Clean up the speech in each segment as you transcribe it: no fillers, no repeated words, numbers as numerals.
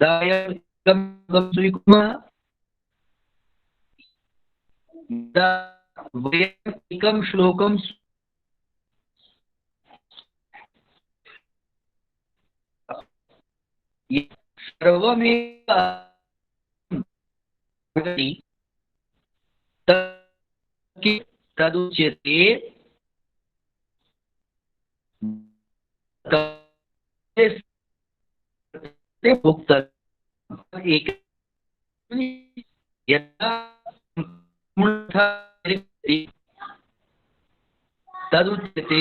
दायकं स्वीकुर्मः। यदा वयम् एकं श्लोकं सर्वमेव तदुच्यते एक यदा तदुच्यते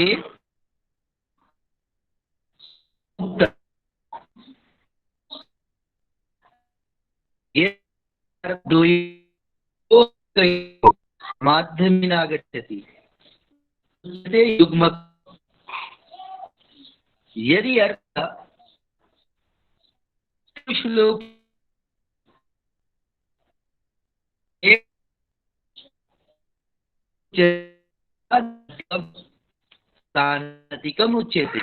माध्यमेन आगच्छति युग्मक। यदि अर्थ श्लोक सान्नतिकम् उच्यते।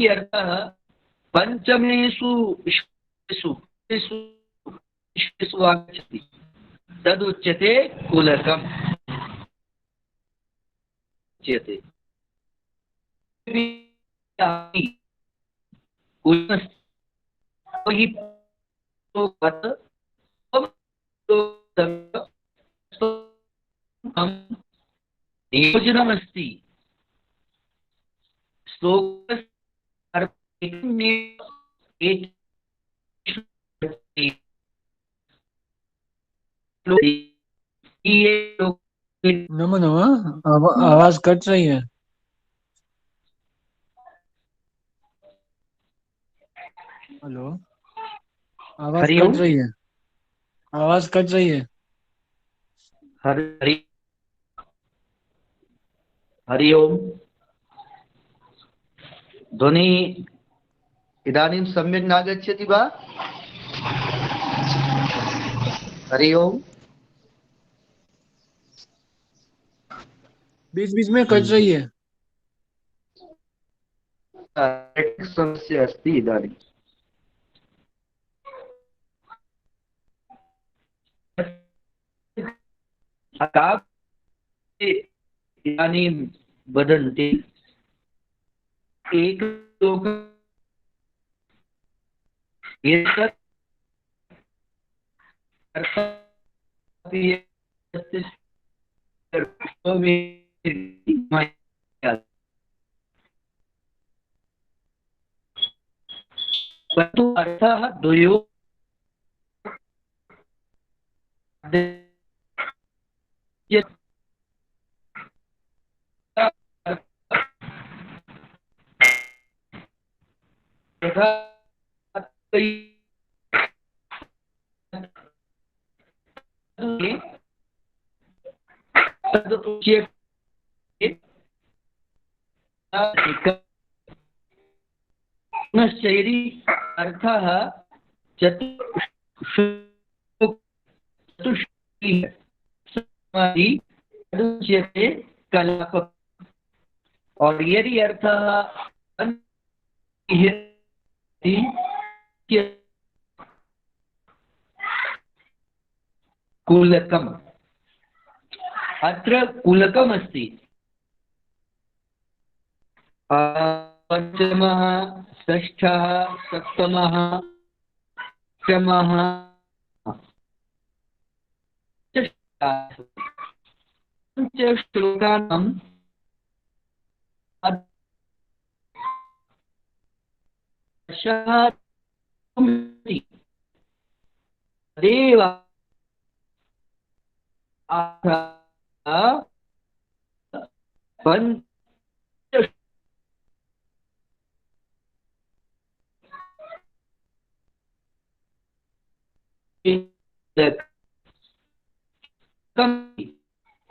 अर्थः पंचमेषु विश्वेषु आगच्छति तदुच्यते कुलकम् उच्यते। नियोजनमस्ति श्लोकस्य नमो नमः। आवाज कट रही है। हेलो, आवाज हरि कट ओम। रही है। आवाज कट रही है। हरि हरि ओम। ध्वनि इदानीं सम्यक् नागच्छति वा? हरि ओम। बीच बीच में कट रही है। समस्या अस्ति इदानीं। इदानीं वदन्ति एक एतत् परन्तु अर्थः द्वयोः शैली अर्थः चतुष्टयी कलाप। और यदि अर्थः कुलकम्। अत्र कुलकम् अस्ति। पंचमः, षष्ठः, सप्तमः, अष्टमः, पञ्चश्लोकानां तदेव पञ्च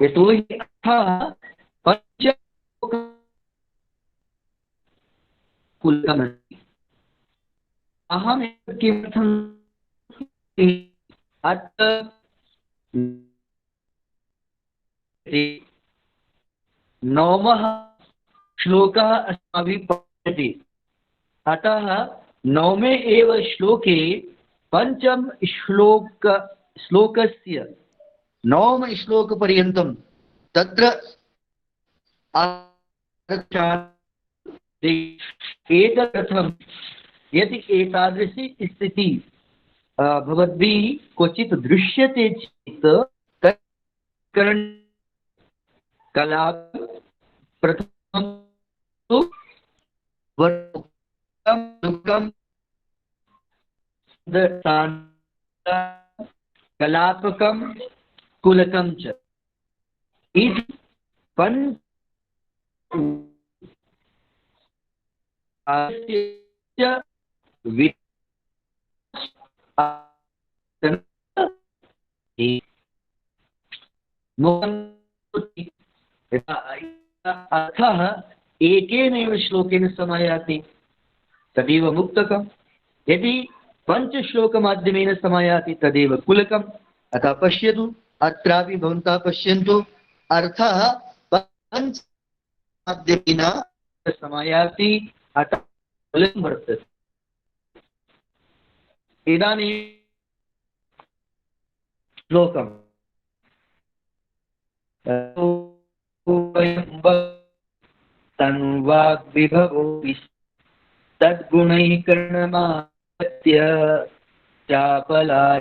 यतोहि अर्थः पञ्च कुलकमस्ति। अहं किमर्थं अत्र नवमः श्लोकः अस्माभिः पठ्यते। अतः नवमे एव श्लोके पञ्चम श्लोकस्य नवम श्लोकपर्यन्तं तत्र एतदर्थं यदि एतादृशी स्थितिः भवद्भिः क्वचित् दृश्यते चेत् तत् कला प्रथमं तु वर्णकं कलात्मकं कुलकं च इति पञ्च अर्थः एकेनैव श्लोकेन समायाति तदेव मुक्तकम्। यदि पञ्चश्लोकमाध्यमेन समायाति तदेव कुलकम्। अतः पश्यतु, अत्रापि भवन्तः पश्यन्तु, अर्थः पञ्चमाध्यमेन समायाति, अतः कुलकं वर्तते। इदानीं श्लोकम् तन्वाग्विभवो तद्गुणैः कर्णमात्य चापलाय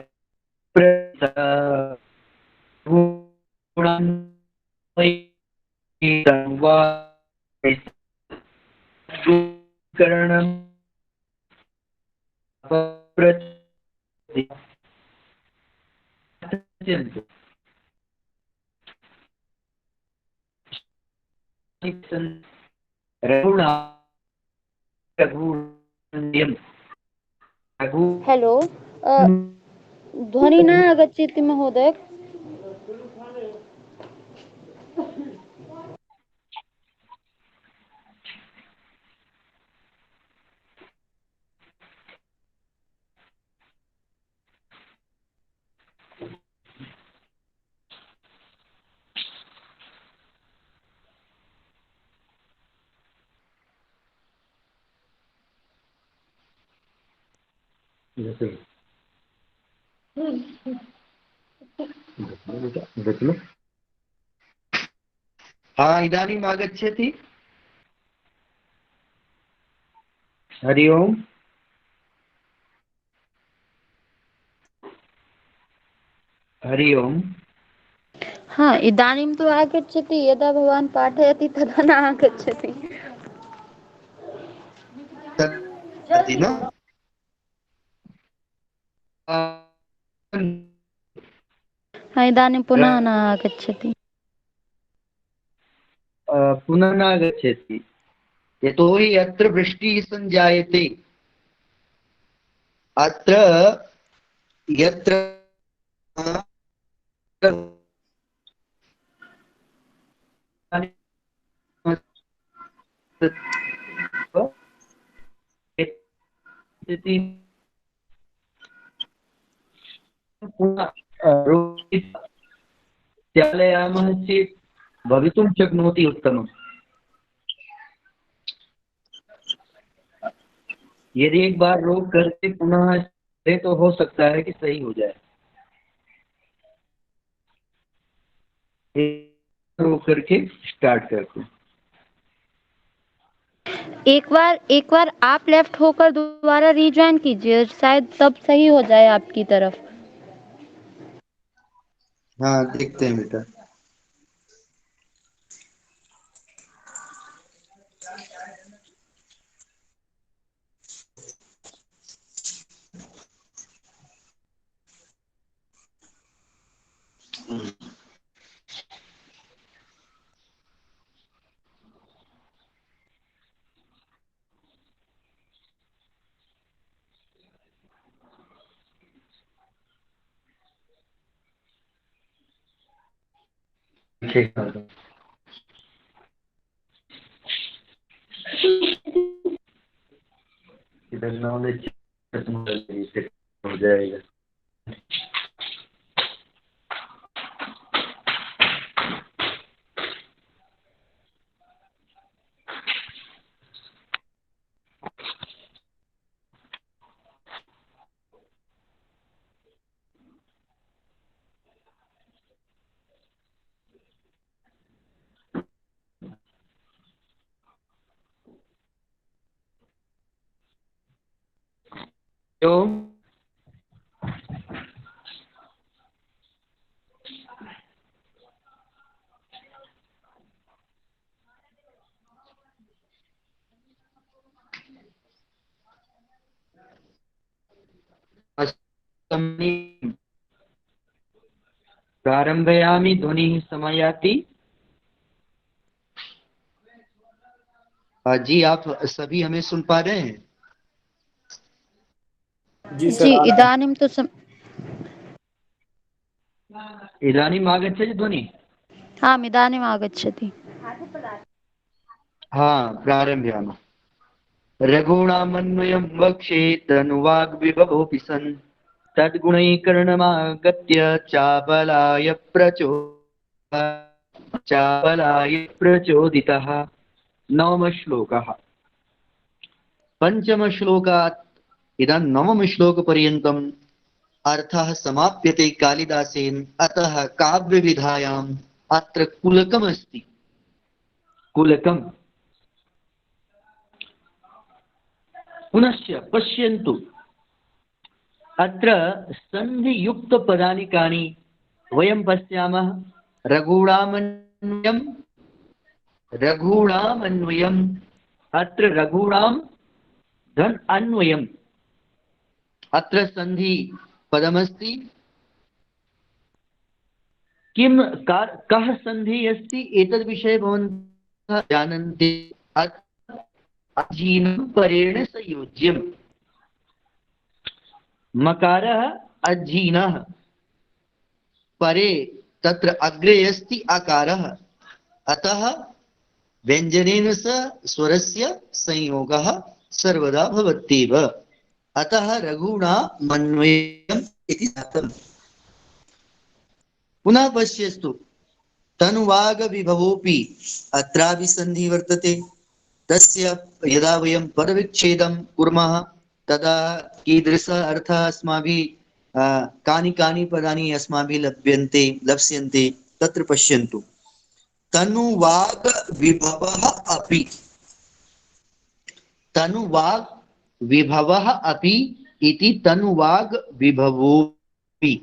करणं हेलो, ध्वनि न आगच्छति महोदय। हाँ, इदानीम् आगच्छति। हरि ओम्। हरि ओम्। हाँ, इदानीं तु आगच्छति, यदा भवान् पाठयति तदा न आगच्छति। तत् न हाँ, इदानीं पुनः न आगच्छति। पुनः न आगच्छति, यतोहि अत्र वृष्टिः सञ्जायते। अत्र यत्र चालयामः चेत् भवितुं शक्नोति उत्तमम्। यदि एक बार रोक करके पुनः दे तो हो सकता है कि सही हो जाए। रोक करके स्टार्ट करते हैं। एक बार आप लेफ्ट होकर दोबारा रीज्वाइन कीजिए, शायद तब सही हो जाए आपकी तरफ। हाँ, देखते हैं बेटा। इधर नॉलेज हो जाएगा। ओम प्रारंभयामि ध्वनि समायाति। जी आप सभी हमें सुन पा रहे हैं? जी जी इदानीं तु इदानीम् आगच्छति ध्वनि? आम् इदानीम् आगच्छति। हाँ प्रारम्भयामः। रघूणामन्वयं वक्षे तनुवाग्विभवोऽपि सन् तद्गुणैकरणमागत्य चाबलाय प्रचोदितः। नवमश्लोकः। पञ्चमश्लोकात् इदं नवमश्लोकपर्यन्तम् अर्थः समाप्यते कालिदासेन। अतः काव्यविधायाम् अत्र कुलकमस्ति। कुलकम्। पुनश्च पश्यन्तु अत्र सन्धियुक्तपदानि कानि वयं पश्यामः। रघूणामन्वयम् अत्र रघूणां धन अन्वयम् अत्र सन्धि पदमस्ति। किं कः सन्धिः अस्ति एतद् विषये भवन्तः जानन्ति। अजीनं परेण संयोज्यम्। मकारः अजीनः परे तत्र अग्रे अस्ति अकारः। अतः व्यञ्जनेन सह स्वरस्य संयोगः सर्वदा भवत्येव। अतः रघूणामन्वयम् इति जातम्। पुनः पश्यन्तु तनुवागविभवोऽपि अत्रापि सन्धिः वर्तते। तस्य यदा वयं पदविच्छेदं कुर्मः तदा कीदृशः अर्थः अस्माभिः कानि कानि पदानि अस्माभिः लप्स्यन्ते तत्र पश्यन्तु। तनुवाग विभवः अपि। तनुवाग विभवः अपि इति तनुवाग विभवोऽपि।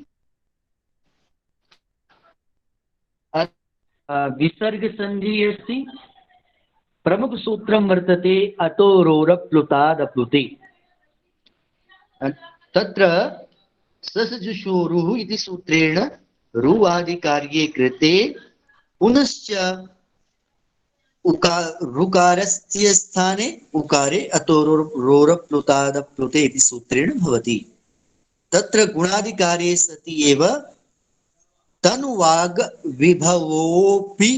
विसर्ग संधि अस्ति। प्रमुख सूत्रं वर्तते अतोरोरप्लुतादप्लुते। तत्र ससजुषोरुः इति सूत्रेण रुवादिकार्ये कृते पुनश्च ऋकारस्य स्थाने उकारे अतोरोरप्लुतादप्लुते इति सूत्रेण भवति। तत्र गुणादिकार्ये सति एव तनुवाग विभवोऽपि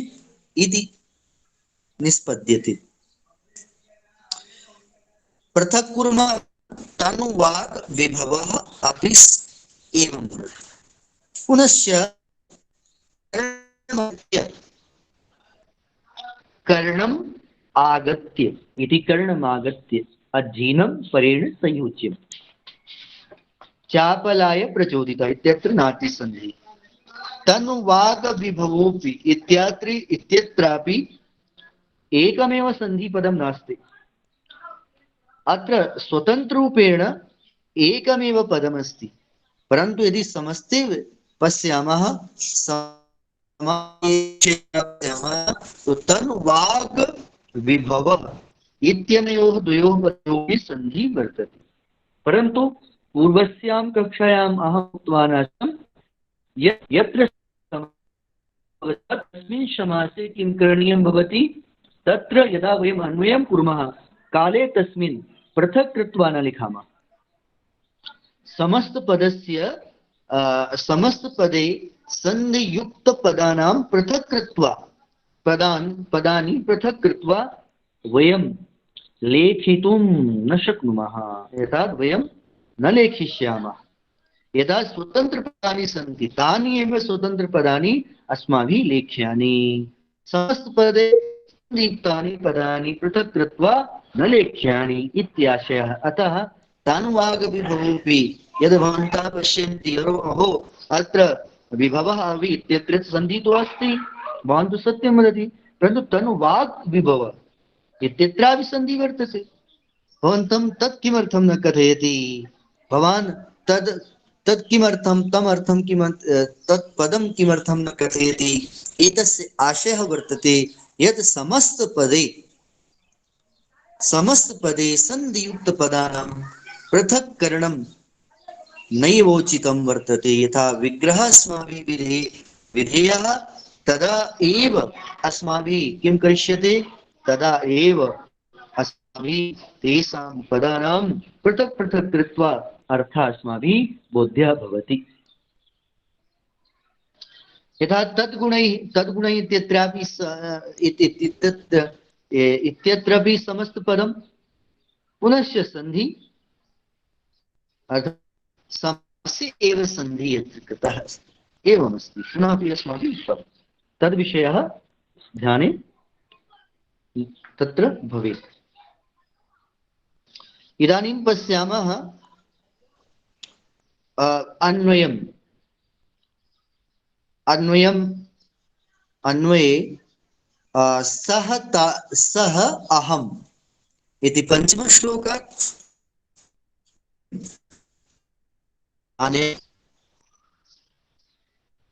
इति निष्पद्यते। पृथक् कुर्मः। तनुवाग विभवः अपि एवं भवति। पुनश्च कर्णम् आगत्य इति कर्णमागत्य अजीनं परेण संयोज्यम्। चापलाय प्रचोदिता इत्यत्र नाति सन्धि। तनुवाग विभवोऽपि इत्यत्रापि एकमेव सन्धिपदं नास्ति। अत्र स्वतन्त्ररूपेण एकमेव पदमस्ति। परन्तु यदि समस्ते पश्यामः तो तनुवाग विभवः इत्यनयोः द्वयोः पदयोः सन्धि वर्तते। परन्तु पूर्वस्यां कक्षायाम् अहम् उक्तवान् आसम् यत्र तस्मिन् समासे किं करणीयं भवति। तत्र यदा वयम् अन्वयं कुर्मः काले तस्मिन् पृथक् कृत्वा न लिखामः। समस्तपदे सन्धियुक्तपदानां पृथक् कृत्वा पदानि पृथक् कृत्वा वयं लेखितुं न शक्नुमः। यथा वयं न लेखिष्यामः। यदा स्वतन्त्रपदानि सन्ति तानि एव स्वतन्त्रपदानि अस्माभिः लेख्यानि। समस्तपदे सन्धियुक्तानि पदानि पृथक् कृत्वा न लेख्यानि इत्याशयः। अतः तनुवागविभवोऽपि यद् भवन्तः पश्यन्ति अहो अत्र विभवः अपि इत्यत्र सन्धिः तु अस्ति। भवान् तु सत्यं वदति। परन्तु तनुवाग् विभव इत्यत्रापि सन्धिः वर्तते। भवन्तं तत् किमर्थं न कथयति? भवान् तद् तत् किमर्थं तमर्थं तत् पदं किमर्थं न कथयति। एतस्य आशयः वर्तते यत् समस्तपदे सन्धियुक्तपदानां पृथक्करणं नैवोचितं वर्तते। यथा विग्रहः अस्माभिः विधेयः तदा एव अस्माभिः किं करिष्यते, तदा एव अस्माभिः तेषां पदानां पृथक् पृथक् कृत्वा अर्थः अस्माभिः बोध्यः भवति। यथा तद्गुणैः इत्यत्रापि समस्तपदं पुनश्च संधि अर्थात् समासे एव संधि यत्र कृतः अस्ति एवमस्ति। पुनः अपि अस्माभिः उक्तं तद्विषयः ध्याने तत्र भवेत्। इदानीं पश्यामः अन्वये सः अहम् इति पञ्चमश्लोकात्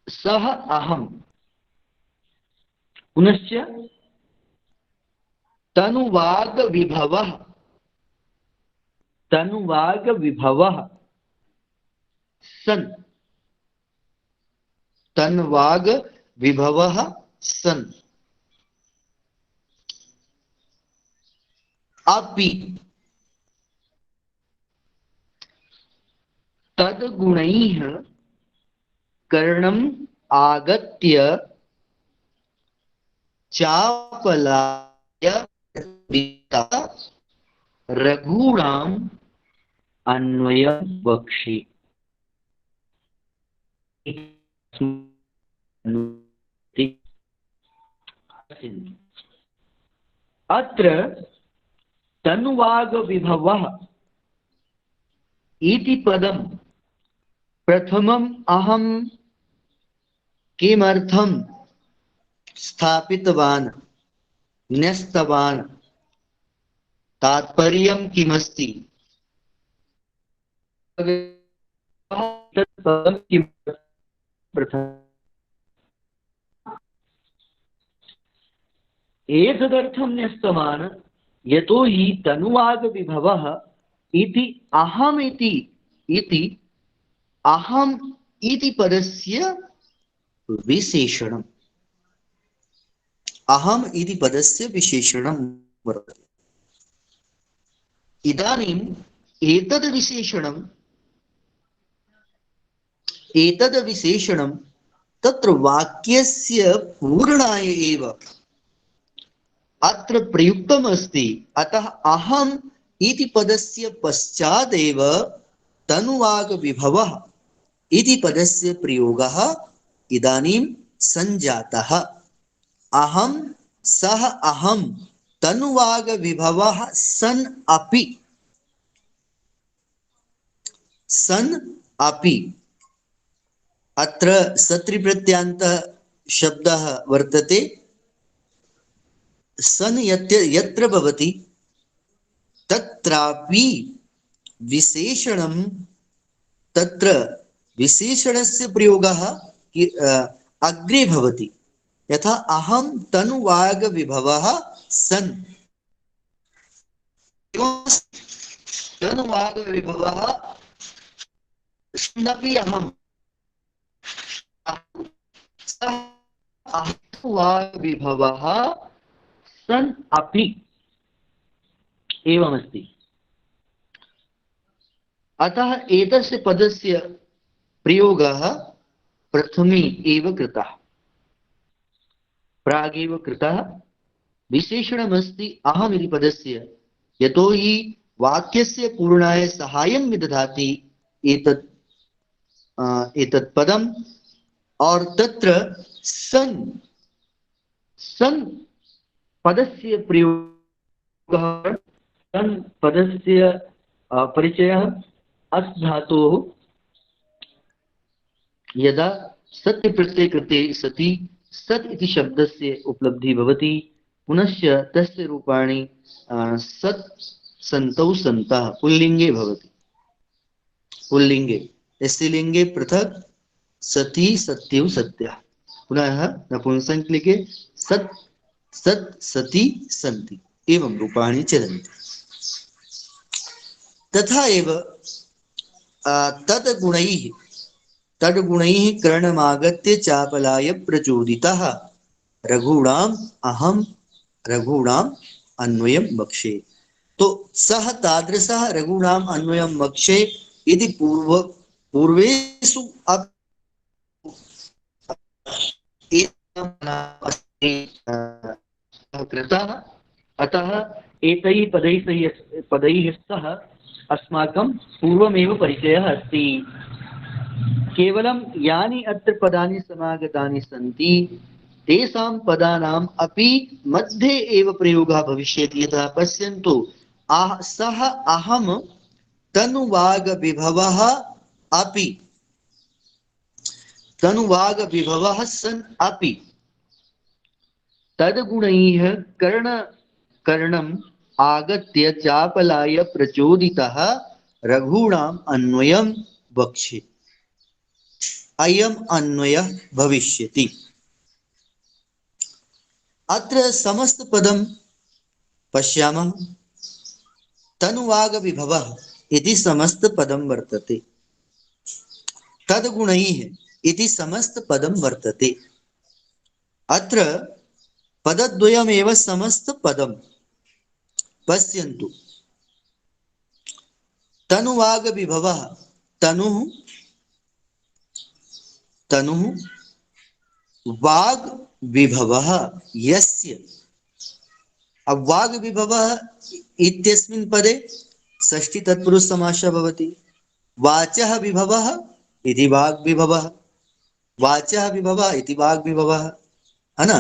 सः अहम् पुनश्च तनुवागविभवः सन् तन्वागविभवः सन् अपि तद्गुणैः करणम् आगत्य चापलाय रघूणाम् अन्वयं वक्षे। अत्र तनुवागविभवः इति पदं प्रथमम् अहं किमर्थं स्थापितवान् न्यस्तवान्, तात्पर्यं किमस्ति, एतदर्थं न्यस्तवान् यतो हि तनुवागविभवः इति अहम् इति पदस्य विशेषणम्। अहम् इति पदस्य विशेषणं वर्तते। इदानीम् एतद् विशेषणं तत्र वाक्यस्य पूर्णाय एव अत्र प्रयुक्तम् अस्ति। अतः अहम् इति पदस्य पश्चादेव तनुवागविभवः इति पदस्य प्रयोगः इदानीं सञ्जातः। अहं सः अहं तनुवागविभवः सन् अपि अत्र सत्रिप्रत्ययान्तः शब्दः वर्तते। सन् यत्र भवति तत्रापि विशेषणं, तत्र विशेषणस्य प्रयोगः अग्रे भवति। यथा अहं तनुवागविभवः सन्, तनुवागविभवः सन्नपि अहं तनुवागविभवः सन् अपि एवमस्ति। अतः एतस्य पदस्य प्रयोगः प्रथमे एव कृतः, प्रागेव कृतः। विशेषणमस्ति अहम् इति पदस्य, यतो हि वाक्यस्य पूर्णाय सहायं विदधाति एतत् पदम्। और तत्र सन् पदस्य प्रयोगः, सन् पदस्य परिचयः अस् धातोः यदा सत् प्रत्यये कृते सति सत् इति शब्दस्य उपलब्धिः भवति, पुनश्च तस्य रूपाणि सत् सन्तौ सन्तः पुल्लिङ्गे भवति। पुल्लिंगे, स्त्रीलिंगे पृथक सती सत्यौ सत्या, पुनः नपुंसकलिंगे सत् सत् सती सन्ति एवं रूपाणि चलन्ति। तथा एव तद्गुणैः करणमागत्य चापलाय प्रचोदितः रघूणाम् अन्वयं वक्षे। तो सह तादृशः रघूणाम् अन्वयं वक्षे इति पूर्वेषु कृतः, अतः एतैः पदैः सह अस्माकं पूर्वमेव परिचयः अस्ति। केवलं यानि अत्र पदानि समागतानि सन्ति तेषां पदानाम् अपि मध्ये एव प्रयोगः भविष्यति। यथा पश्यन्तु, सः अहं तनुवागविभवः अपि, तनुवागविभवः सन् अपि तद्गुणैः करणम् आगत्य चापलाय प्रचोदितः रघूणाम् अन्वयं वक्षे। अयम् अन्वयः भविष्यति। अत्र समस्त पदं पश्यामः, तनुवागविभवः इति समस्त पदं वर्तते, तद्गुणैः इति समस्त पदं वर्तते। अत्र पदद्वयमेव समस्त पदं। पश्यन्तु, तनुवागविभवः, तनुः वाग् विभवः यस्य। अब वाग् विभवः इत्यस्मिन् पदे षष्ठी तत्पुरुष समासः भवति। वाचः विभवः इति वाग् विभवः, वाचः विभवः इति वाग् विभवः, है ना।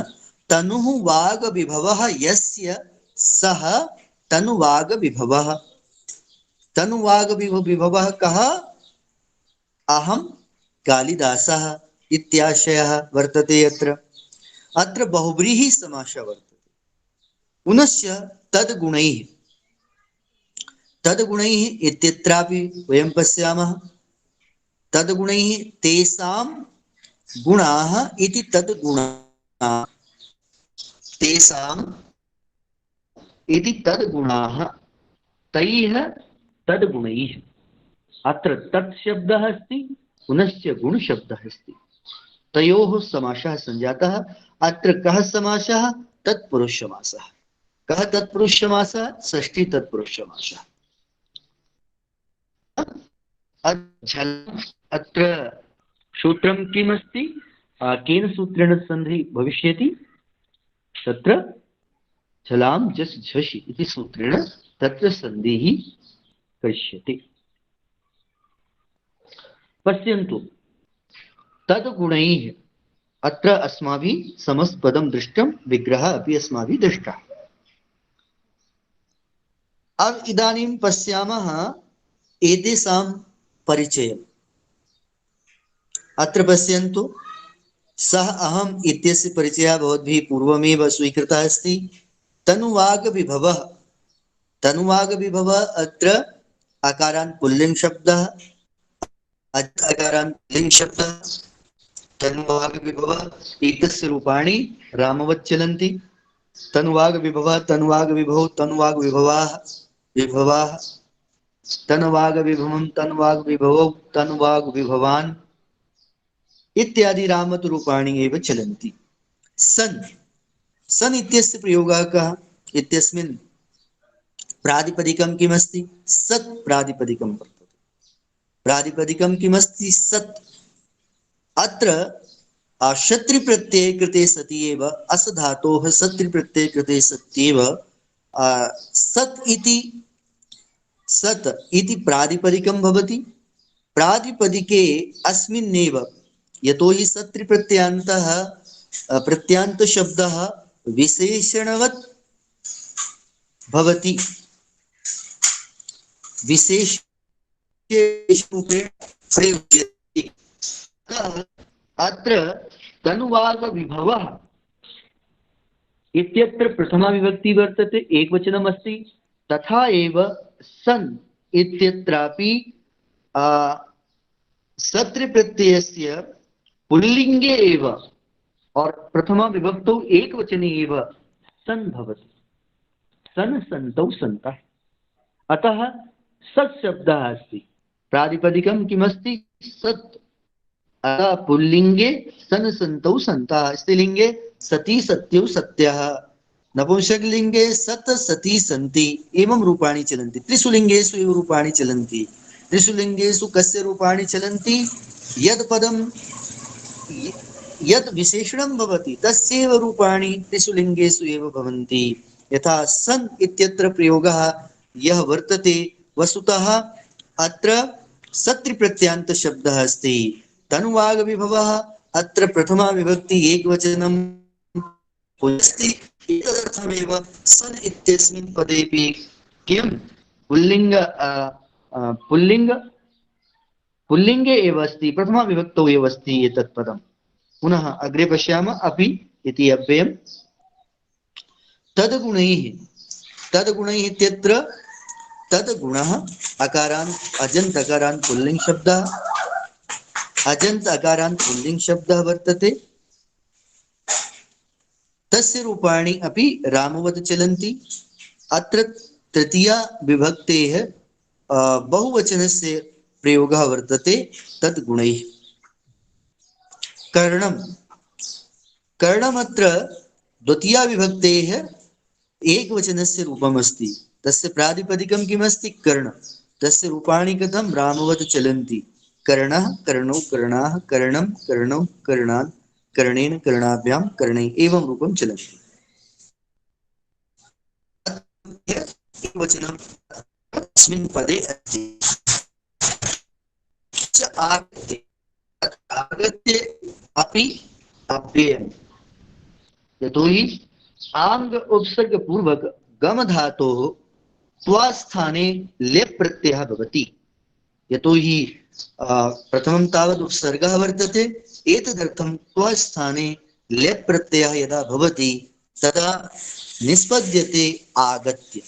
तनुः वाग् विभवः यस्य सः तनुवाग् विभवः। तनुवाग् विभवः कः? अहं कालिदासः इत्याशयः वर्तते। अत्र बहुव्रीहि समासः वर्तते। पुनश्च तद्गुणैः इत्यत्रापि वयं पश्यामः, तद्गुणैः तेषां गुणाः इति तद्गुणाः, तेषाम् इति तद्गुणाः, तैः तद्गुणैः। अत्र तत् शब्दः अस्ति, पुनश्च गुण शब्दः अस्ति, तयोः समासः संजातः। अत्र कः समासः? तत्पुरुष समासः। कः तत्पुरुष समासः? षष्ठी तत्पुरुष समासः। अत्र सूत्रं किम् अस्ति? केन सूत्रेण सन्धि भविष्यति? तत्र झलां जस् झषि इति सूत्रेण तत्र सन्धिः करिष्यते। पश्यन्तु, तद्गुणैः अत्र अस्माभिः समस्तपदं दृष्टं, विग्रहः अपि अस्माभिः दृष्टः। अब इदानीं पश्यामः एतेषां परिचयम्। अत्र पश्यन्तु, सः अहम् इत्यस्य परिचयः भवद्भिः पूर्वमेव स्वीकृतः अस्ति। तनुवाग् विभवः, तनुवाग् विभवः अत्र अकारान्त पुल्लिङ्ग शब्दः, अकारान्त लिङ्ग शब्दः। तनुवाग् विभवः एतस्य रूपाणि रामवत् चलन्ति। तनुवाग् विभवः, तनुवाग् विभवौ, तनुवाग् विभवाः, विभवाः, तनुवाग् विभवं, तनुवाग् विभवौ, तनुवाग् विभवान् इत्यादि रामत रूपाणि एव चलन्ति। सन् इत्यस्य प्रयोगः कः? इत्यस्मिन् प्रातिपदिकं किमस्ति? सत् प्रातिपदिकं वर्तते। प्रातिपदिकं किमस्ति? सत्। अत्र शत्रुप्रत्यये कृते सति एव, अस् धातोः शत्रुप्रत्यये कृते सत्येव सत् इति प्रातिपदिकं भवति। प्रातिपदिके अस्मिन्नेव, यतोहि शत्रुप्रत्ययान्तः प्रत्ययान्त शब्दः विशेषणवत् भवति, विशेषरूपेण प्रयुज्यते। अत्र तनुवाग् विभवः इत्यत्र प्रथमा विभक्ति वर्तते, एकवचनम् अस्ति। तथा एव सन् इत्यत्रापि सत्र प्रत्ययस्य पुल्लिंगे एव और प्रथमा विभक्तौ एकवचने एव सन भवति। सन सन्तौ सन्तः, अतः सत् शब्दः अस्ति। प्रातिपदिकं किमस्ति? सत्। अतः पुल्लिंगे सन सन्तौ सन्तः, स्त्रीलिंगे सति सत्यौ सत्यः, नपुंसकलिंगे सत सति सन्ति, एवं रूपाणि चलन्ति। त्रिषु एव रूपाणि चलन्ति। त्रिषु कस्य रूपाणि चलन्ति? यद् पदं यद् विशेषणं भवति तस्यैव रूपाणि त्रिषु लिङ्गेषु एव भवन्ति। यथा सन् इत्यत्र प्रयोगः यः वर्तते, वस्तुतः अत्र सत्रिप्रत्ययान्त शब्दः अस्ति। तनुवाग विभवः, अत्र प्रथमा विभक्ति एकवचनं अस्ति। एतदर्थमेव सन् इत्यस्मिन् पदेपि किं पुल्लिंगे एव अस्ति, प्रथमा विभक्तौ एव अस्ति एतत् पदम्। पुनः अग्रे पश्यामः। अपि इति अव्ययम्। तद्गुणैः इत्यत्र तद्गुणः अकारान्त अजन्त अकारान्त पुल्लिंग शब्दः, अजन्त अकारान्त पुल्लिंग शब्दः वर्तते। तस्य रूपाणि अपि रामवत् चलन्ति। अत्र तृतीया विभक्तेः बहुवचनस्य प्रयोगः वर्तते तद्गुणैः। कर्णमत्र द्वितीया विभक्तेः एकवचनस्य रूपम् अस्ति। तस्य प्रातिपदिकं किमस्ति? कर्ण। तस्य रूपाणि कथं? रामवत् चलन्ति। कर्णः कर्णौ कर्णाः, कर्णं कर्णौ कर्णान्, कर्णेन कर्णाभ्यां कर्णै, एवं रूपं चलन्ति। एकवचनं अस्मिन् पदे अस्ति। आगत्य अपि अव्ययम्। यतोहि आंग उपसर्ग पूर्वक गम धातोः त्वस्थाने लेप् प्रत्ययः भवति। यतोहि प्रथमं तावत् उपसर्गः वर्तते, एतदर्थं त्वस्थाने लेप् प्रत्ययः यदा भवति तदा निष्पद्यते आगत्य।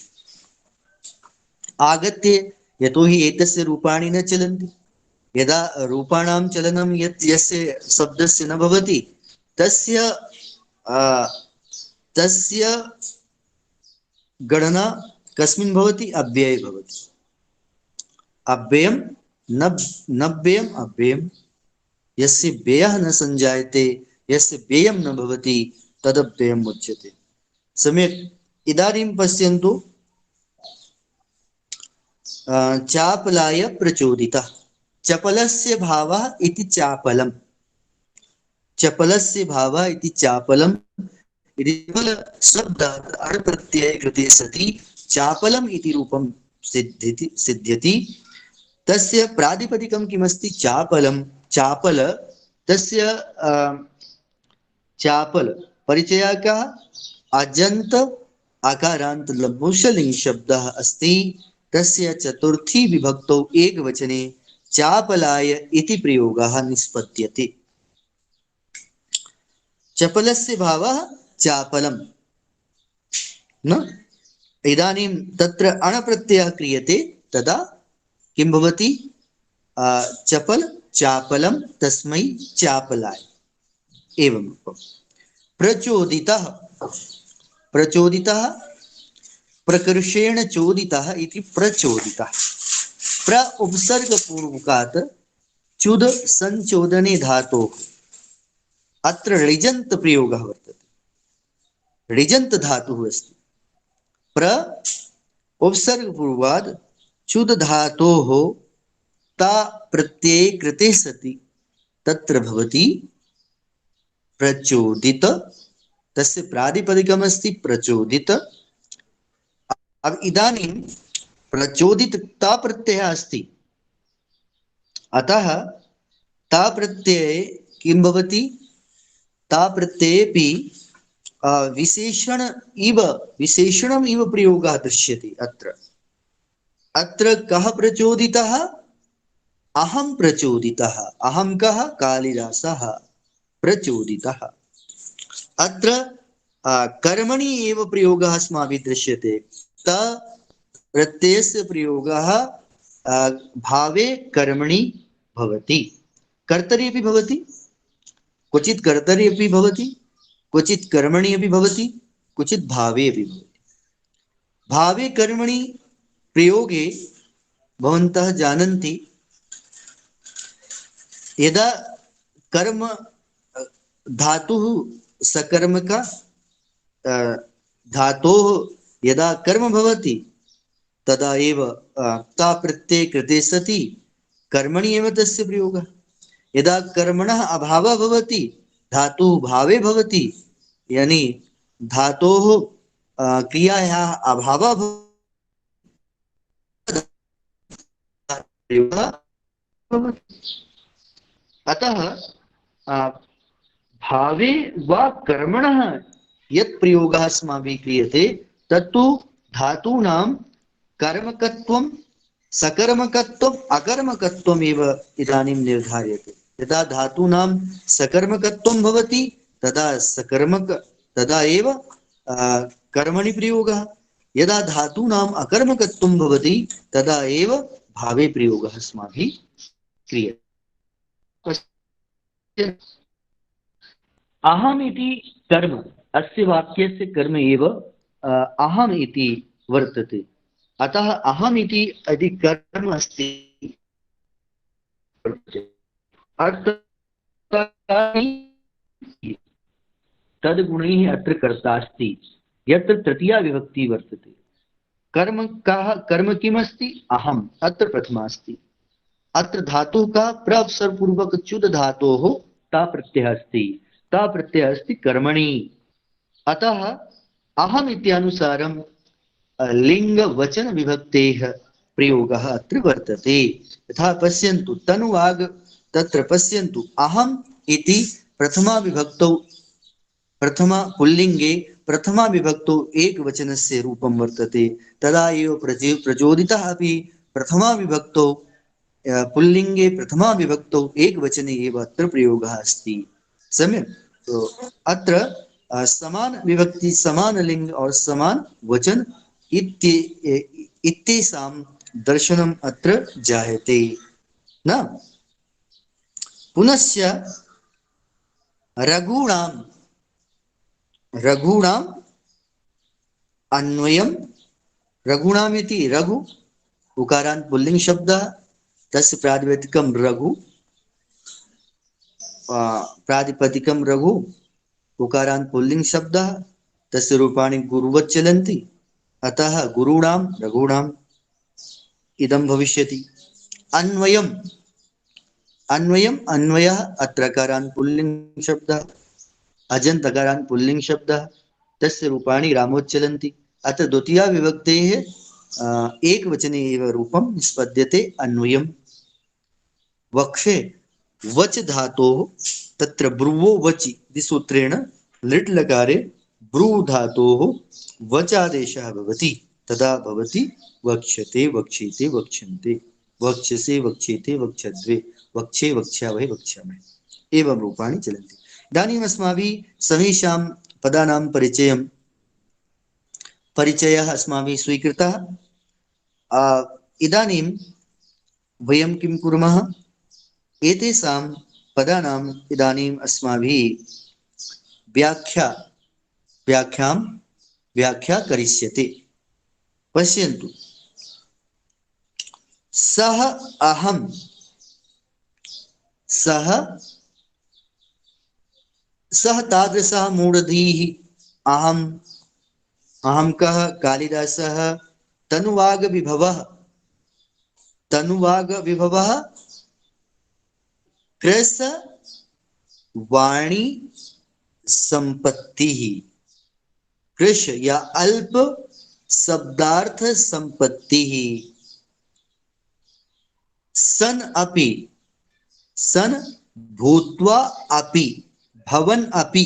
यतोहि एतस्य रूपाणि न चलन्ति। यदा रूपाणां चलनं यस्य शब्दस्य न भवति तस्य गणना कस्मिन् भवति? अव्यये भवति। अव्ययं नव्ययम् अव्ययम्। यस्य व्ययः न संजायते, यस्य व्ययं न भवति तदव्ययम् उच्यते। सम्यक्। इदानीं पश्यन्तु। चापलाय प्रचोदितः। चपलस्य भावः इति चापलम्। चपलस्य भावः इति चापलम् इति शब्दात् अण् प्रत्यये कृते सति चापलम् इति रूपं सिद्ध्यति। तस्य प्रातिपदिकं किमस्ति? चापलं। चापल, तस्य चापल परिचयः कः? अजन्त अकारान्त लघुशलिङ्ग शब्दः अस्ति। तस्य चतुर्थी विभक्तौ एकवचने चापलाय इति प्रयोगः निष्पद्यते। चपलस्य भावः चापलम् न। इदानीं तत्र अण् प्रत्ययः क्रियते तदा किं भवति? चपल चापलं तस्मै चापलाय, एवं रूपम्। प्रचोदितः। प्रकर्षेण चोदितः इति प्रचोदितः। प्र उपसर्ग पूर्वकात् चुद संचोदने धातोः अत्र ऋजन्त प्रयोगः वर्तते। ऋजन्त धातुः अस्ति। प्र उपसर्ग पूर्वात् चुद धातोः ता प्रत्यये कृते सति तत्र भवति प्रचोदित। तस्य प्रातिपदिकम् अस्ति प्रचोदित। अब इदानीं प्रचोदित ता प्रत्ययः अस्ति। अतः ता प्रत्यये किं भवति? ता प्रत्ययेपि विशेषणम् इव प्रयोगः दृश्यते। अत्र कः प्रचोदितः? अहं प्रचोदितः। अहं कः? कालिदासः प्रचोदितः। अत्र कर्मणि एव प्रयोगः अस्माभिः दृश्यते। त प्रत्ययस्य प्रयोगः भावे कर्मणि भवति। कर्तरि अपि भवति, क्वचित् कर्तरि अपि भवति, क्वचित् कर्मणि अपि भवति, क्वचित् भावे अपि भवति। भावे कर्मणि प्रयोगे भवन्तः जानन्ति, यदा कर्म धातुः सकर्मक धातोः यदा कर्म भवति तदा एव ता प्रत्यये कृते सति कर्मणि एव तस्य प्रयोगः। यदा कर्मणः अभावः भवति धातुः भावे भवति, यानी धातोः क्रियायाः अभावः भवति। अतः भावे वा कर्मणः यत् प्रयोगः अस्माभिः क्रियते तत्तु धातूनां कर्मकत्वं सकर्मकत्वम् अकर्मकत्वम् एव इदानीं निर्धार्यते। यदा धातूनां सकर्मकत्वं भवति तदा एव कर्मणि प्रयोगः। यदा धातूनाम् अकर्मकत्वं भवति तदा एव भावे प्रयोगः अस्माभिः क्रियते। अहम् इति कर्म, अस्य वाक्यस्य कर्म एव अहम् इति वर्तते। अतः अहम् इति यदि कर्म अस्ति तद्गुणैः अत्र कर्ता अस्ति, यत्र तृतीया विभक्ति वर्तते। कर्म किमस्ति? अहम्, अत्र प्रथमा अस्ति। अत्र धातुः का प्रअवसरपूर्वक च्युत धातोः ता प्रत्ययः अस्ति। ता प्रत्ययः अस्ति कर्मणि। अतः अहम् इत्यानुसारं लिंग वचन विभक्तेः प्रयोगः अत्र वर्तते। यथा पश्यन्तु तनुवाग, तत्र पश्यन्तु अहम् इति प्रथमा विभक्तौ, प्रथमा पुल्लिंगे प्रथमा विभक्तौ एकवचनस्य रूपं वर्तते। तदा एव प्रचोदितः अपि प्रथमा विभक्तौ पुल्लिंगे प्रथमा विभक्तौ एकवचने एव अत्र प्रयोगः अस्ति। सम्यक्। तो अत्र समान विभक्ति, समान लिंग और समान वचन इत्येषां दर्शनम् अत्र जायते न। पुनश्च रघूणाम् अन्वयं, रघूणाम् इति रघु उकारान्त पुल्लिंग शब्दः, तस्य प्रातिपदिकं रघु, प्रातिपदिकं रघु उकारान्त पुल्लिंग शब्दः, तस्य रूपाणि गुरुवत् चलन्ति। अतः गुरूणां रघूणाम् इदं भविष्यति। अन्वयम्, अन्वयः अत्रकारान्त पुल्लिंग शब्दः, अजन्तकारान्त पुल्लिंग शब्दः, तस्य रूपाणि रामोच्चलन्ति। अत्र द्वितीया विभक्तेः एकवचने एव रूपं निष्पद्यते अन्वयम्। वक्षे वच धातोः, तत्र ब्रुवो वचि इति सूत्रेण लिट् लकारे ब्रू धातोः वचादेशः भवति। तदा भवति वक्ष्यते, वक्षेते, वक्ष्यन्ते, वक्ष्यसे, वक्ष्येते, वक्ष्यद्वे, वक्षे, वक्ष्यावहे, वक्ष्यामहे, एवं रूपाणि चलन्ति। इदानीम् अस्माभिः समेषां पदानां परिचयः अस्माभिः स्वीकृतः। इदानीं वयं किं कुर्मः? एतेषां पदानाम् इदानीम् अस्माभिः व्याख्या करिष्यते। पश्यन्तु, सः अहम्, सः तादृशः मूढधीः, अहं कः? कालिदासः। तनुवाग विभवः कृस वाणी संपत्ति, कृश या अल्प शब्दार्थ संपत्ति। सन अपि, सन भूत्वा अपि, भवन अपि,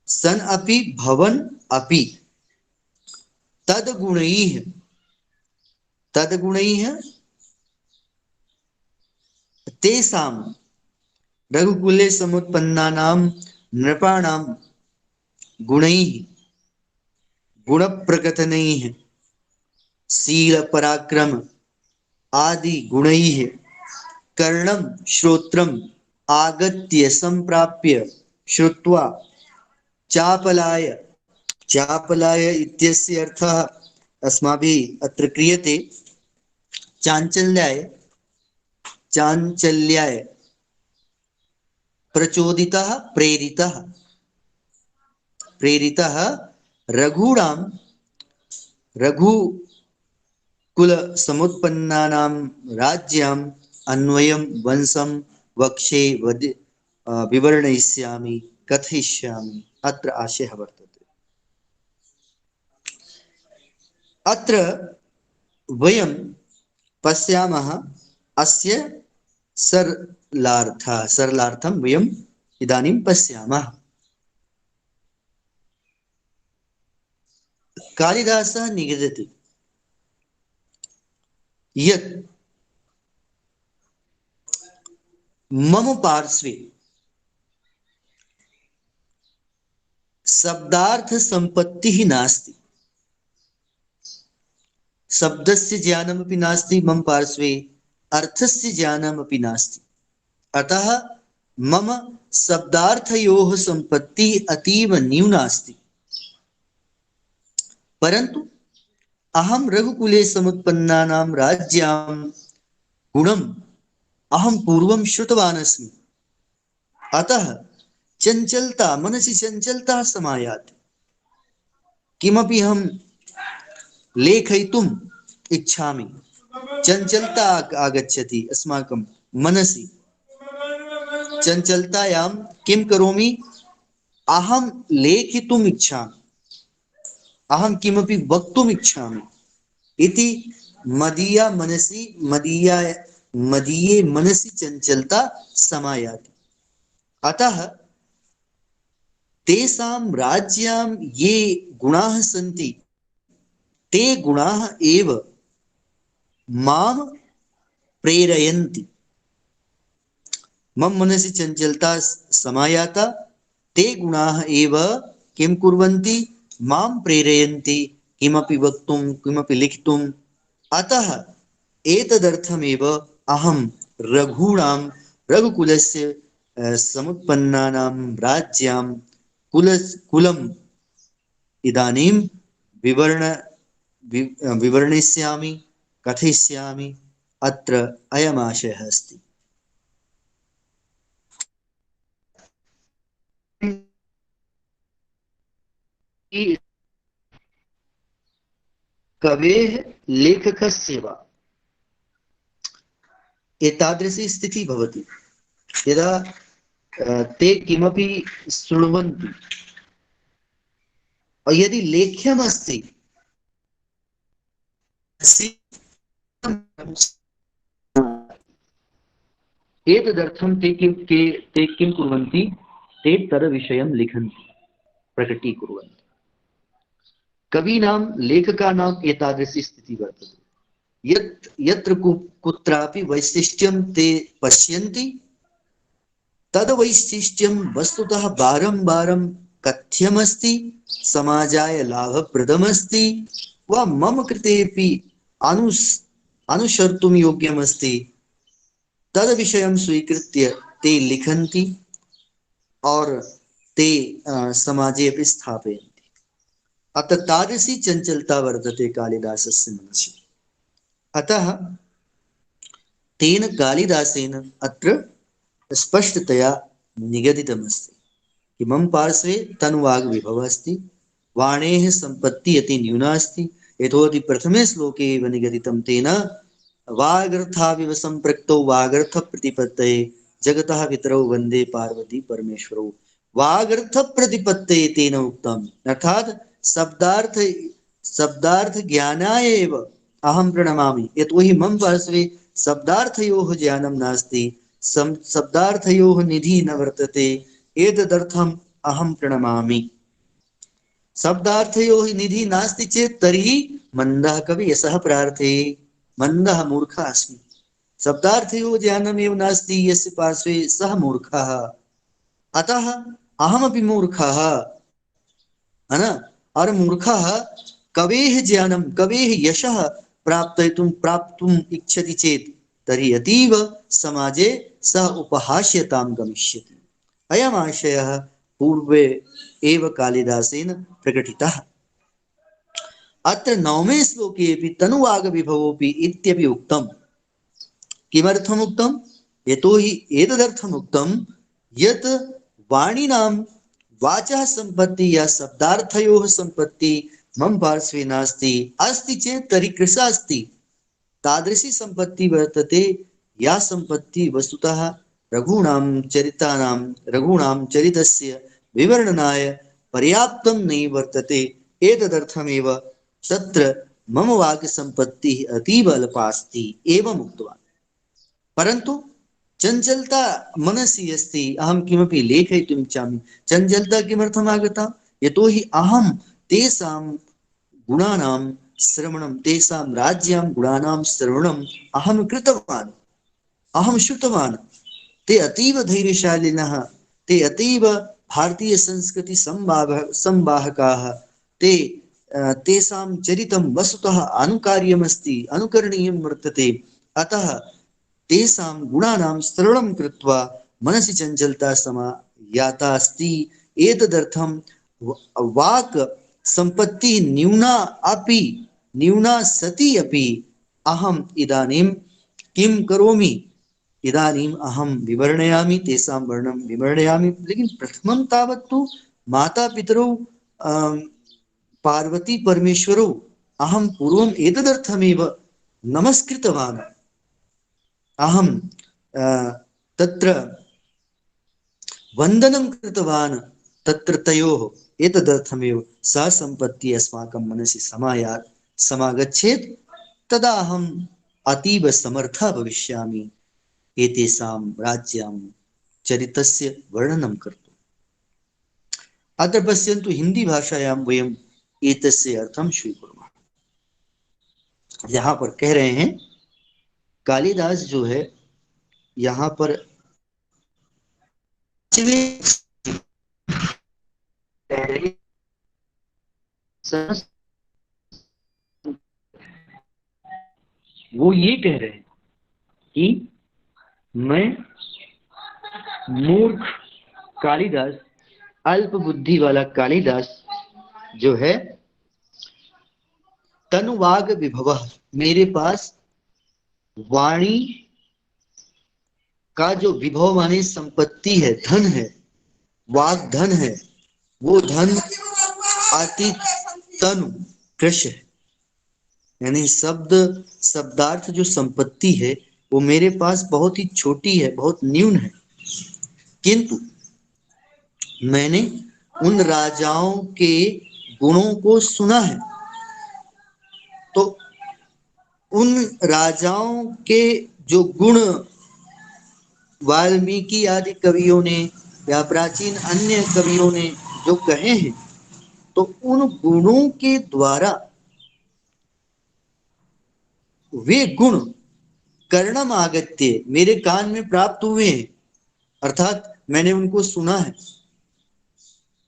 सन अपि भवन अपि, तद्गुणैः तेषां रघुकुले समुत्पन्नानां नृपाणां गुणैः, गुणप्रकथनैः, शील पराक्रम आदि गुणैः कर्णं श्रोत्रम् आगत्य संप्राप्य श्रुत्वा चापलाय, चापलाय इत्यस्य अर्थः अस्माभिः अत्र क्रियते चाञ्चल्याय, चाञ्चल्याय प्रचोदितः प्रेरितः, प्रेरितः रघूणां रघुकुल समुत्पन्नानां राज्याम् अन्वयं वंशं वक्षे विवरणयिष्यामि कथयिष्यामि। अत्र आशयः वर्तते। अत्र वयं पश्यामः अस्य सरलार्थं वयम् इदानीं पश्यामः। कालिदासः निगदति यत् मम पार्श्वे शब्दार्थ संपत्तिः नास्ति, शब्दस्य ज्ञानमपि नास्ति, मम पार्श्वे अर्थस्य ज्ञानमपि नास्ति। अतः मम शब्दार्थयोः संपत्तिः अतीव न्यूना अस्ति। परन्तु अहं रघुकुले समुत्पन्नानां राज्यां गुणम् अहं पूर्वं श्रुतवान् अस्मि। अतः चञ्चलता, मनसि चञ्चलता समायाति। किमपि अहं लेखयितुम् इच्छामि, चञ्चलता आगच्छति अस्माकं मनसि। चञ्चलतायां किं करोमि? अहं लेखितुम् इच्छामि, अहं किमपि वक्तुम् इच्छामि इति मदीये मनसि चञ्चलता समायाति। अतः तेषां राज्यां ये गुणाः सन्ति ते गुणाः एव मां प्रेरयन्ति। मम मनसि चञ्चलता समायाता, ते गुणाः एव किं कुर्वन्ति? मां प्रेरयन्ति किमपि वक्तुं, किमपि लिखितुम्। अतः एतदर्थमेव अहं रघुकुलस्य समुत्पन्नानां राज्यां कुलम् इदानीं विवरणयिष्यामि, कथयिष्यामि। अत्र अयमाशयः अस्ति। कवेः लेखकस्य वा एतादृशी स्थितिः भवति यदा ते किमपि शृण्वन्ति, यदि लेख्यमस्ति एतदर्थं ते किं कुर्वन्ति? ते तद्विषयं लिखन्ति, प्रकटीकुर्वन्ति। कवीनां, लेखकानाम् एतादृशी स्थितिः वर्तते। यत्र कुत्रापि वैशिष्ट्यं ते पश्यन्ति, तद्वैशिष्ट्यं वस्तुतः बारं बारं कथ्यमस्ति, समाजाय लाभप्रदमस्ति वा मम कृतेपि अनुसर्तुं योग्यमस्ति, तद्विषयं स्वीकृत्य ते लिखन्ति और ते समाजे अपि स्थापयन्ति। अतः तादृशी चञ्चलता वर्तते कालिदासस्य मनसि। अतः तेन कालिदासेन अत्र स्पष्टतया निगदितमस्ति कि मम पार्श्वे तन्वाग्विभवः अस्ति, वाणेः सम्पत्तिः अति न्यूना अस्ति। यतोहि प्रथमे श्लोके एव निगदितं तेन वागर्थाविव सम्पृक्तौ वागर्थ प्रतिपत्तये जगतः पितरौ वन्दे पार्वती परमेश्वरौ। वागर्थ प्रतिपत्तये तेन उक्तम्, अर्थात शब्दार्थ ज्ञानाय एव अहं प्रणमामि। यतोहि मम पार्श्वे शब्दार्थयोः ज्ञानं नास्ति, शब्दार्थयोः निधिः न वर्तते, एतदर्थम् अहं प्रणमामि। शब्दार्थयोः निधिः नास्ति चेत् तर्हि मन्दः कवि यशः प्रार्थे, मन्दः मूर्खः अस्मि। शब्दार्थयोः ज्ञानमेव नास्ति यस्य पार्श्वे सः मूर्खः। अतः अहमपि मूर्खः, है ना? और मूर्खः कवेः ज्ञानं, कवेः यशः प्राप्तुम् इच्छति चेत् तर्हि अतीव समाजे सः उपहास्यतां गमिष्यति। अयमाशयः पूर्वे एव कालिदासेन प्रकटितः। अत्र नवमे श्लोके अपि तनुवागविभवोऽपि इत्यपि उक्तम्। किमर्थम् उक्तम्? यतोहि एतदर्थम् उक्तम् यत् वाणिनां वाचः सम्पत्ति या शब्दार्थयोः सम्पत्ति मम पार्श्वे नास्ति, अस्ति चेत् तर्हि कृशा अस्ति। तादृशी सम्पत्ति वर्तते या सम्पत्ति वस्तुतः रघूणां चरितस्य विवर्णनाय पर्याप्तं नैव वर्तते। एतदर्थमेव तत्र मम वाक् सम्पत्तिः अतीव अल्पास्ति एवम् उक्तवान्। परन्तु चञ्चलता मनसि अस्ति, अहं किमपि लेखयितुम् इच्छामि। चञ्चलता किमर्थम् आगता? यतोहि अहं तेषां गुणानां श्रवणं, तेषां राज्यां गुणानां श्रवणम् अहं कृतवान्, अहं श्रुतवान्। ते अतीव धैर्यशालिनः, ते अतीव भारतीय संस्कृति संवाहकाः। तेषां चरितं वस्तुतः अनुकार्यमस्ति, अनुकरणीयं वर्तते। अतः तेषां गुणानां श्रवणं कृत्वा मनसि चञ्चलता समायाता अस्ति। एतदर्थं वाक् सम्पत्तिः न्यूना सती अपि अहम् इदानीं किं करोमि? इदानीम् अहं विवर्णयामि, तेषां वर्णं विवर्णयामि। लेकिन प्रथमं तावत्तु माता पितरौ पार्वती परमेश्वरौ अहं पूर्वम् एतदर्थमेव नमस्कृतवान्। अहं तत्र वन्दनं कृतवान् तत्र तयोः। एतदर्थमेव सा सम्पत्तिः अस्माकं मनसि समागच्छेत्, तदा अहम् अतीव समर्थः भविष्यामि एतेषां राज्यां चरितस्य वर्णनं कर्तुम्। अत्र पश्यन्तु, हिंदी भाषायां वयम् एतस्य अर्थं स्वीकुर्मः। यहाँ पर कह रहे हैं, कालिदास जो है यहाँ पर वो ये कह रहे हैं कि मैं मूर्ख कालिदास, अल्प बुद्धि वाला कालिदास जो है, तनुवाग विभवः, मेरे पास वाणी का जो विभव माने संपत्ति है, धन है, वाग धन है, वो धन अति तनु कृश है। यानी शब्दार्थ जो संपत्ति है वो मेरे पास बहुत ही छोटी है, बहुत न्यून है। किंतु मैंने उन राजाओं के गुणों को सुना है, तो उन राजाओं के जो गुण वाल्मीकि आदि कवियों ने या प्राचीन अन्य कवियों ने जो कहे हैं, तो उन गुणों के द्वारा वे गुण कर्णम आगत्य मेरे कान में प्राप्त हुए हैं, अर्थात मैंने उनको सुना है।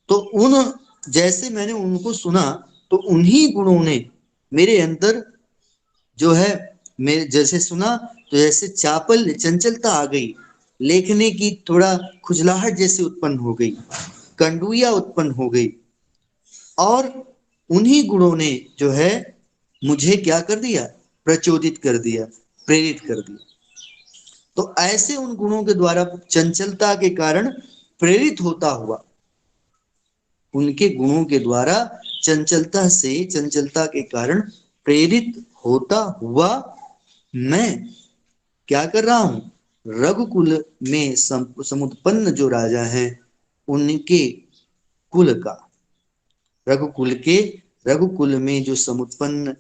तो उन जैसे मैंने उनको सुना, तो उन्हीं गुणों ने मेरे अंदर जो है, मेरे जैसे सुना तो जैसे चंचलता आ गई, लेखने की थोड़ा खुजलाहट जैसे उत्पन्न हो गई, कंडुइया उत्पन्न हो गई, और उन्हीं गुणों ने जो है मुझे क्या कर दिया? प्रचोदित कर दिया, प्रेरित कर दिया। तो ऐसे उन गुणों के द्वारा चंचलता के कारण प्रेरित होता हुआ, उनके गुणों के द्वारा चंचलता के कारण प्रेरित होता हुआ मैं क्या कर रहा हूं? रघुकुल में समुत्पन्न जो राजा हैं उनके कुल का, रघुकुल में जो समुत्पन्न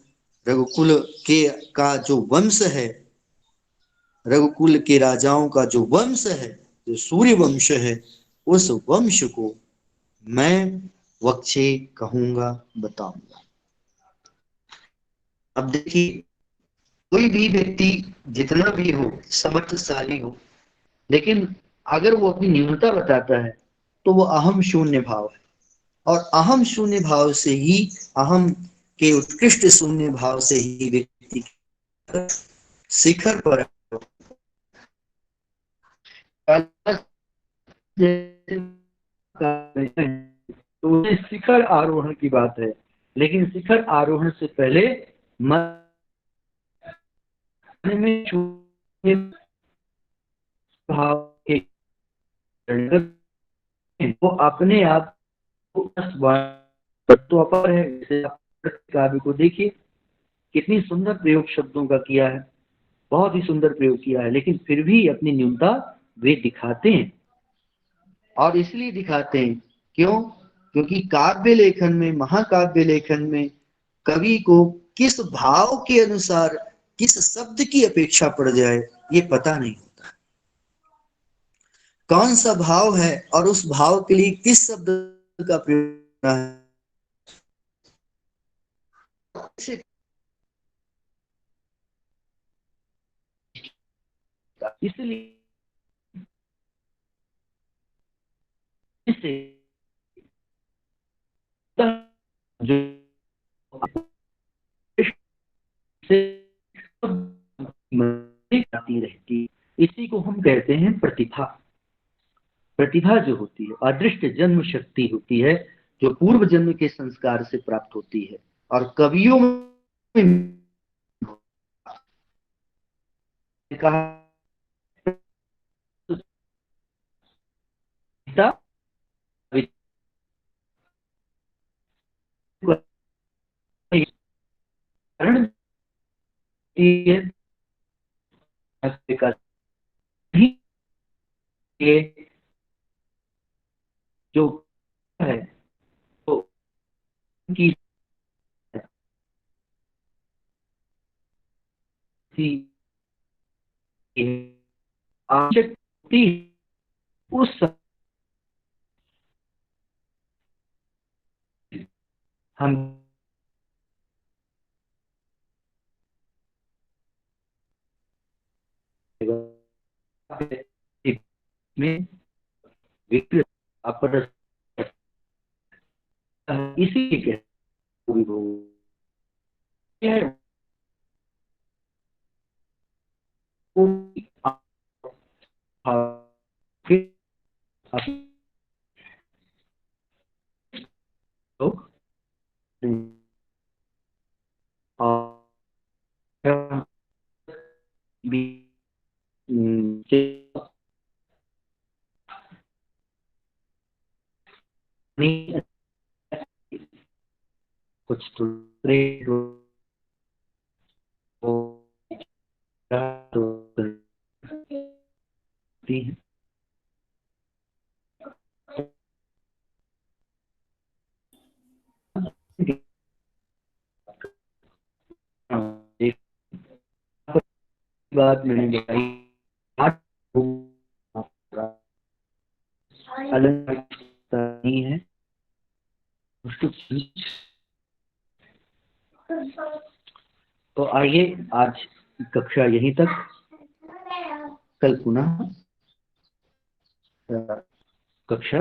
रघुकुल के का जो वंश है, रघुकुल के राजाओं का जो वंश है, जो सूर्य वंश है, उस वंश को मैं वक्षे कहूंगा, बताऊंगा। अब देखिए, कोई भी व्यक्ति जितना भी हो, समर्थशाली हो, लेकिन अगर वो अपनी न्यूनता बताता है तो वो अहम शून्य भाव है, और अहम शून्य भाव से ही, अहम के उत्कृष्ट शून्य भाव से ही व्यक्ति शिखर पर तो ये शिखर आरोहण की बात है, लेकिन शिखर आरोहण से पहले मन में छोटे भाव के वो अपने आप को तो अपर है। जैसे आप काव्य को देखिए, कितनी सुंदर प्रयोग शब्दों का किया है, बहुत ही सुंदर प्रयोग किया है, लेकिन फिर भी अपनी न्यूनता वे दिखाते हैं। और इसलिए दिखाते हैं क्यों? क्योंकि काव्य लेखन में, महाकाव्य लेखन में कवि को किस भाव के अनुसार किस शब्द की अपेक्षा पड़ जाए ये पता नहीं होता। कौन सा भाव है और उस भाव के लिए किस शब्द का प्रयोग करना है, इसलिए जो आती रहती, इसी को हम कहते हैं प्रतिभा। प्रतिभा जो होती है अदृष्ट जन्म शक्ति होती है, जो पूर्व जन्म के संस्कार से प्राप्त होती है। और कवियों में कहा जो है तो उनकी आवश्यक होती उस हम में विकृत अपर इसी के कुछ दूसरे बात मैंने बताई अलग नहीं है। तो आइए आज कक्षा यहीं तक, कल पुनः कक्षा